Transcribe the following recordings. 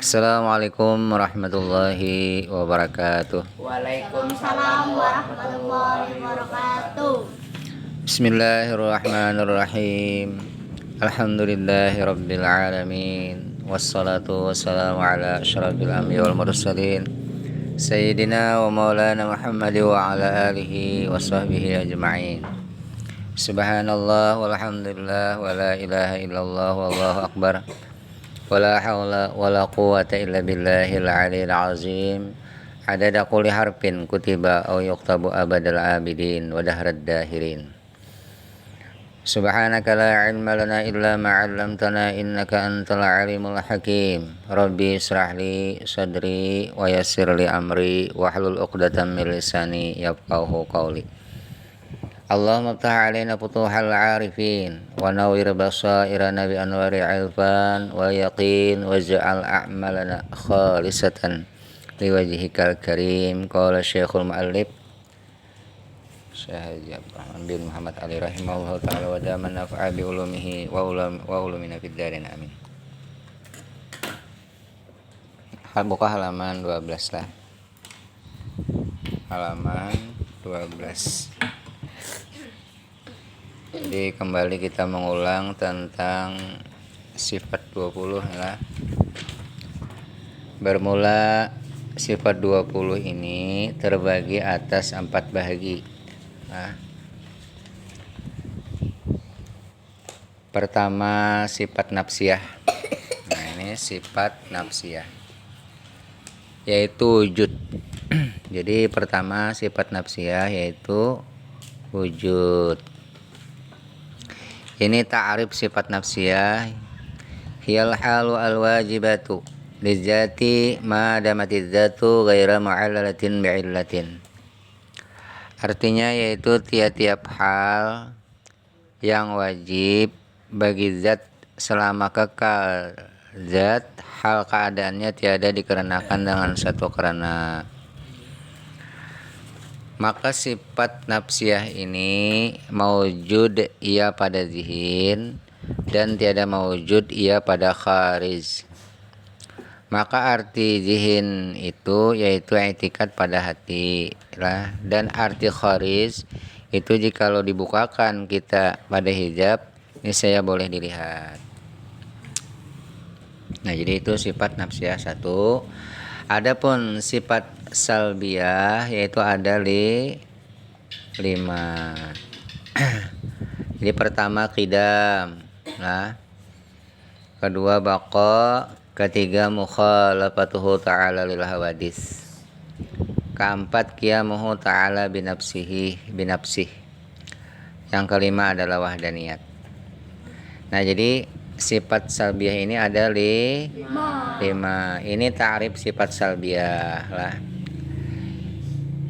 Assalamualaikum warahmatullahi wabarakatuh. Waalaikumsalam warahmatullahi wabarakatuh. Bismillahirrahmanirrahim. Alhamdulillahirabbil alamin. Wassalatu wassalamu ala asyrafil anbiya wal mursalin Sayyidina wa maulana Muhammad wa ala alihi wa sahbihi ajma'in. Subhanallah walhamdulillah wa la ilaha illallah wallahu akbar. Wala haula wala quwwata illa billahil aliyil azim. Adada kulli harfin kutiba aw yuktabu abadal abidin wa dahrad dahirin. Subhanaka la ilma lana illa ma 'allamtana innaka antal alimul hakim. Rabbi israh li sadri wa yassir li amri wahlul 'uqdatam min lisani yafqahu qawli. Allahumma ftah alaina futuhal arifin wa nawwir basairana bi anwari ilfan wa yaqin waj'al a'malana khalisatan liwajhikal karim. Qala Syekhul Mu'allif Syekh Rahman bin Muhammad Ali rahimahullah ta'ala wa daman nafa'a bi ulumihi wa ulumina fid darin amin. Buka halaman 12 lah. Halaman 12. Jadi kembali kita mengulang tentang sifat 20 ya. Bermula sifat 20 ini terbagi atas 4 bahagi. Nah, pertama sifat nafsiyah. Nah, ini sifat nafsiyah yaitu wujud. Jadi pertama sifat nafsiyah yaitu wujud. Ini ta'arif sifat nafsiyah. Hiyal halu al-wajibatu lidzati ma damatiz zatu ghaira mu'allalatin bi'illatin. Artinya yaitu tiap-tiap hal yang wajib bagi zat selama kekal zat, hal keadaannya tiada dikarenakan dengan satu karena. Maka sifat nafsiyah ini maujud ia pada zihin dan tiada maujud ia pada kharij. Maka arti zihin itu yaitu i'tikad pada hati lah, dan arti kharij itu jikalau dibukakan kita pada hijab ini saya boleh dilihat. Nah, jadi itu sifat nafsiyah 1. Adapun sifat salbiyah yaitu ada 5. Jadi pertama qidam, nah, kedua baqa, ketiga mukhalafatuhu ta'ala lil hawadis, keempat qiyamuhu ta'ala binafsih, yang kelima adalah wahdaniyat. Nah, jadi sifat salbiyah ini ada 5. Ini ta'rif sifat salbiyah lah.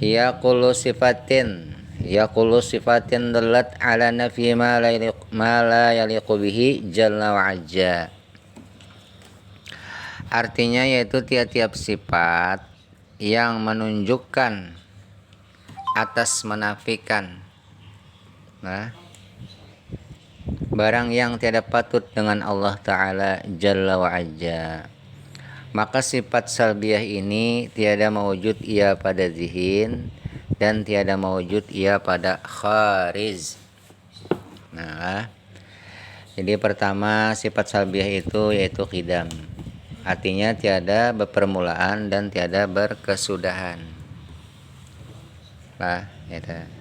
Hiya kullu sifatin dallat ala nafi ma la yaliqu bihi jalla wa azza. Artinya yaitu tiap-tiap sifat yang menunjukkan atas menafikan barang yang tiada patut dengan Allah Ta'ala Jalla wa Azza. Maka sifat salbiyah ini tiada mawujud ia pada zihin dan tiada mawujud ia pada kharij. Nah, jadi pertama sifat salbiyah itu yaitu qidam. Artinya tiada berpermulaan dan tiada berkesudahan. Lah, itu.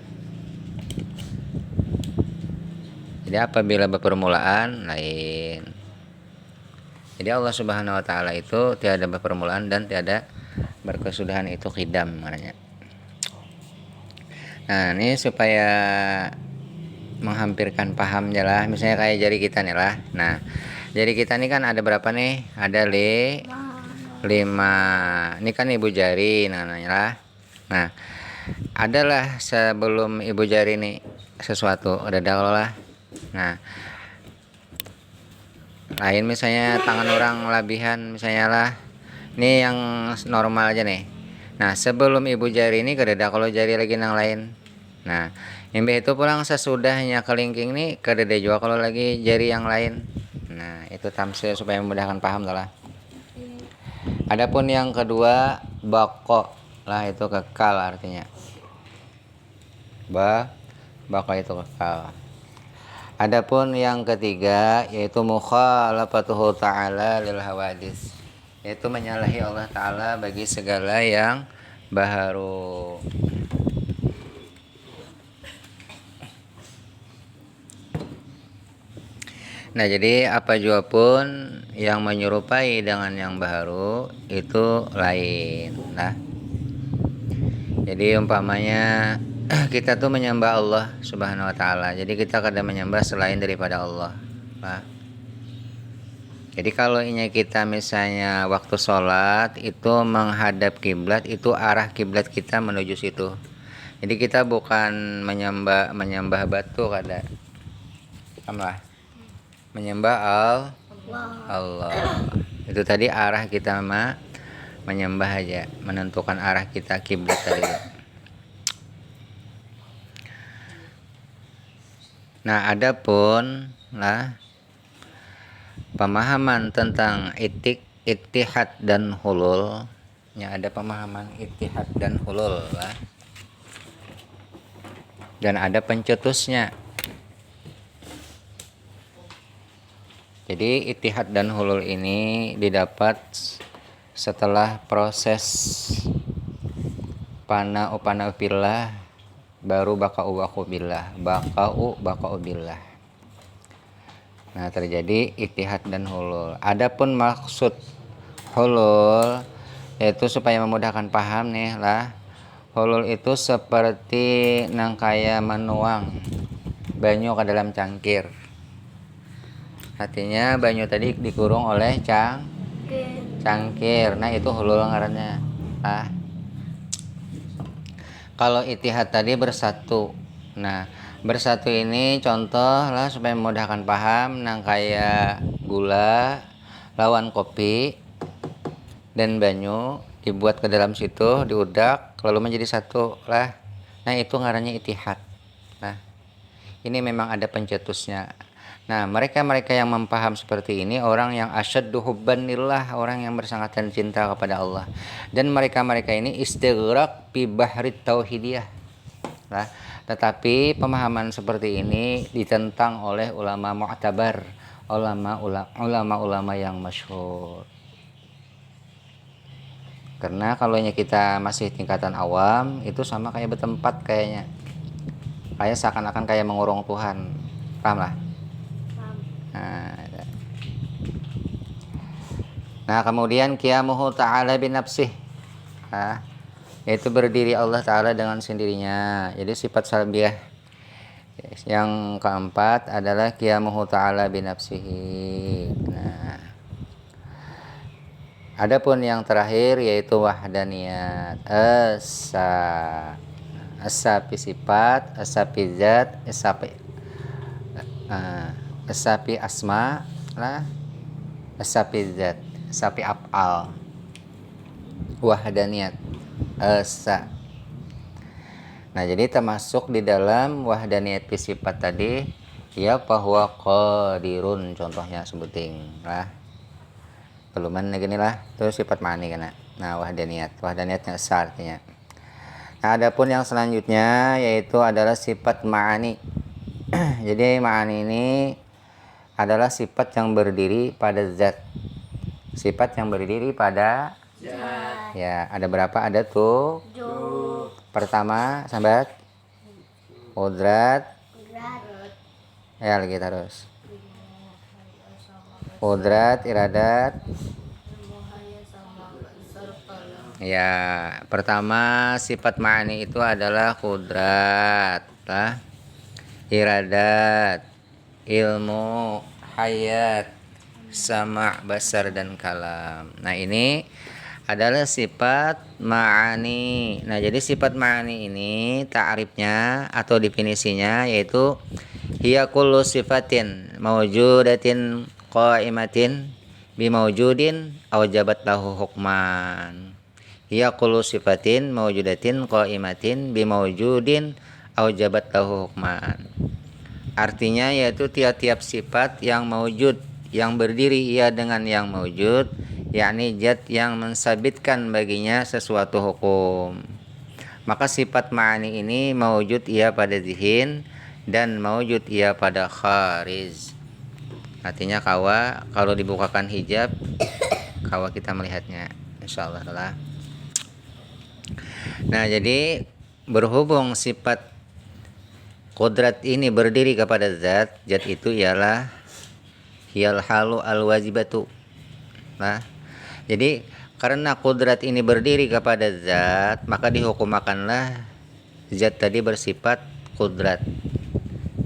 Jadi apabila berpermulaan lain. Jadi Allah Subhanahu wa taala itu tiada berpermulaan dan tiada berkesudahan, itu qidam namanya. Nah, ini supaya menghampirkan paham lah. Misalnya kayak jari kita nih lah. Nah, jari kita nih kan ada berapa nih? Ada 5. Ini kan ibu jari namanya lah. Nah, adalah sebelum ibu jari nih sesuatu, ada dahulu lah. Nah, lain misalnya tangan orang labihan misalnya lah. Ini yang normal aja nih. Nah, sebelum ibu jari ini kededa kalau jari lagi yang lain. Nah, imbe itu pulang sesudahnya kelingking nih kededa juga kalau lagi jari yang lain. Nah, itu tamsil supaya memudahkan paham lah. Adapun yang kedua bako lah, itu kekal artinya. Bako itu kekal. Adapun yang ketiga yaitu mukhalafatuhu ta'ala lil hawadis, yaitu menyalahi Allah Ta'ala bagi segala yang baharu. Nah, jadi apa jua pun yang menyerupai dengan yang baharu itu lain. Nah, jadi umpamanya kita tuh menyembah Allah Subhanahu wa taala. Jadi kita kadang menyembah selain daripada Allah. Nah, jadi kalau ini kita misalnya waktu sholat itu menghadap kiblat, itu arah kiblat kita menuju situ. Jadi kita bukan menyembah batu kada. Lah. Menyembah Allah. Itu tadi arah kita menyembah aja, menentukan arah kita kiblat tadi. Nah, adapun lah pemahaman tentang ittihad dan hulul, ya ada pemahaman ittihad dan hulul lah. Dan ada pencetusnya. Jadi ittihad dan hulul ini didapat setelah proses pana'u billah, baru baka'u billah. Nah, terjadi ittihad dan hulul. Adapun maksud hulul yaitu supaya memudahkan paham nih lah. Hulul itu seperti nangkaya menuang banyu ke dalam cangkir. Artinya banyu tadi dikurung oleh cangkir. Nah, itu hulul ngarannya. Kalau ittihad tadi bersatu. Nah, bersatu ini contoh lah supaya memudahkan paham, nang kayak gula lawan kopi dan banyu dibuat ke dalam situ, diudak lalu menjadi satu lah. Nah, itu ngarannya ittihad. Nah, ini memang ada pencetusnya. Nah, mereka yang mempaham seperti ini orang yang asyaddu hubban lillah, orang yang bersangatan cinta kepada Allah. Dan mereka ini istighraq fi bahrit tauhidiyah. Nah, tetapi pemahaman seperti ini ditentang oleh ulama mu'tabar, ulama yang masyhur. Karena kalau kita masih tingkatan awam, itu sama kayak bertempat kayaknya. Kayak seakan-akan kayak mengurung Tuhan. Paham lah? Nah, kemudian qiyamuhu ta'ala binafsih. Yaitu berdiri Allah Ta'ala dengan sendirinya. Jadi sifat salbiyah. Yang keempat adalah qiyamuhu ta'ala binafsihi. Nah, adapun yang terakhir yaitu wahdaniyat. As-sapi sifat, as-sapi zat, as-sapi asma lah, as-sapi zat, as-sapi af'al, wahdaniyat, asa. Nah, jadi termasuk di dalam wahdaniyat sifat tadi ya bahwa qadirun, contohnya sebuting lah. Keluman gini lah, terus sifat ma'ani kana. Nah, wahdaniyatnya asa artinya. Nah, adapun yang selanjutnya yaitu adalah sifat ma'ani. Jadi ma'ani ini adalah sifat yang berdiri pada zat. Sifat yang berdiri pada zat. Ya, ada berapa? Ada tuh. Pertama, sambat. Qudrat. Ya, lagi terus. Qudrat, iradat. Ya, pertama sifat ma'ani itu adalah qudrat, lah. Iradat, ilmu, hayat, sama, basar, dan kalam. Nah, ini adalah sifat ma'ani. Nah, jadi sifat ma'ani ini ta'rifnya atau definisinya yaitu hiya kullu sifatin mawjudatin qa'imatin bimawjudin awjabat lahu hukman. Hiya kullu sifatin mawjudatin qa'imatin bimawjudin awjabat lahu hukman. Artinya yaitu tiap-tiap sifat yang mewujud, yang berdiri ia dengan yang maujud, yakni zat yang mensabitkan baginya sesuatu hukum. Maka sifat ma'ani ini maujud ia pada zihin dan maujud ia pada kharij. Artinya kawa kalau dibukakan hijab, kawa kita melihatnya, insyaallah lah. Nah, jadi berhubung sifat qudrat ini berdiri kepada zat itu ialah hiyal halu al wajibatu. Nah, jadi karena qudrat ini berdiri kepada zat, maka dihukumakanlah zat tadi bersifat qudrat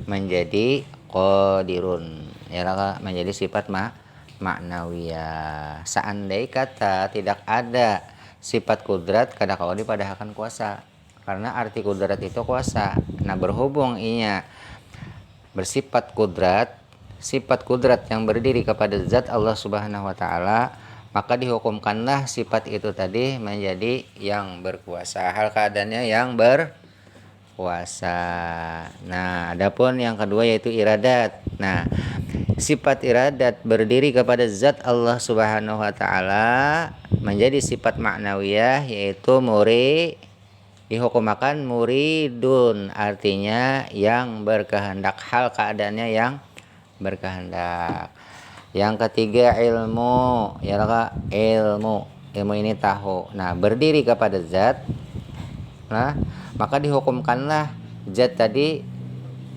menjadi qadirun. Ya, menjadi sifat maknawiyah. Seandai kata tidak ada sifat kudrat, kada kalau dipadahkan kuasa, karena arti kudrat itu kuasa. Nah, berhubung inya bersifat kudrat, sifat kudrat yang berdiri kepada zat Allah Subhanahu wa taala, maka dihukumkanlah sifat itu tadi menjadi yang berkuasa, hal keadaannya yang berkuasa. Nah, adapun yang kedua yaitu iradat. Nah, sifat iradat berdiri kepada zat Allah Subhanahu wa taala menjadi sifat maknawiyah, yaitu dihukumakan muridun, artinya yang berkehendak, hal keadaannya yang berkehendak. Yang ketiga ilmu, ya ilmu ini tahu. Nah, berdiri kepada zat, nah maka dihukumkanlah zat tadi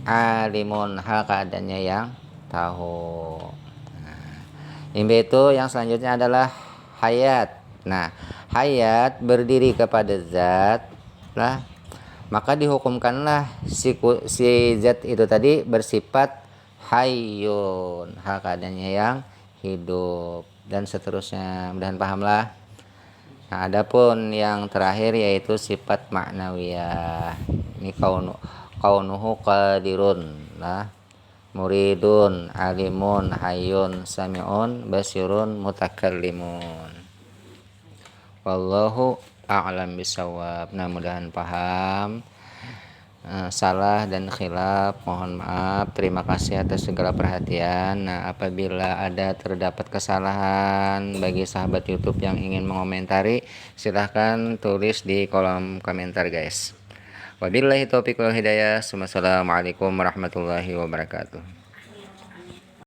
alimun, hal keadaannya yang tahu. Nah, itu yang selanjutnya adalah hayat. Nah, hayat berdiri kepada zat, lah maka dihukumkanlah si zat itu tadi bersifat hayyun, hal keadaannya yang hidup, dan seterusnya. Mudahan pahamlah. Nah, adapun yang terakhir yaitu sifat maknawiyah. Ini kaunuhu qadirun, lah muridun, alimun, hayyun, sami'un, basirun, mutakallimun. Wallahu a'lam bisawab. Nah, mudahan paham. Salah dan khilaf mohon maaf. Terima kasih atas segala perhatian. Nah, apabila ada terdapat kesalahan bagi sahabat YouTube yang ingin mengomentari, silahkan tulis di kolom komentar guys. Wabillahi taufiq wal hidayah. Wassalamualaikum warahmatullahi wabarakatuh.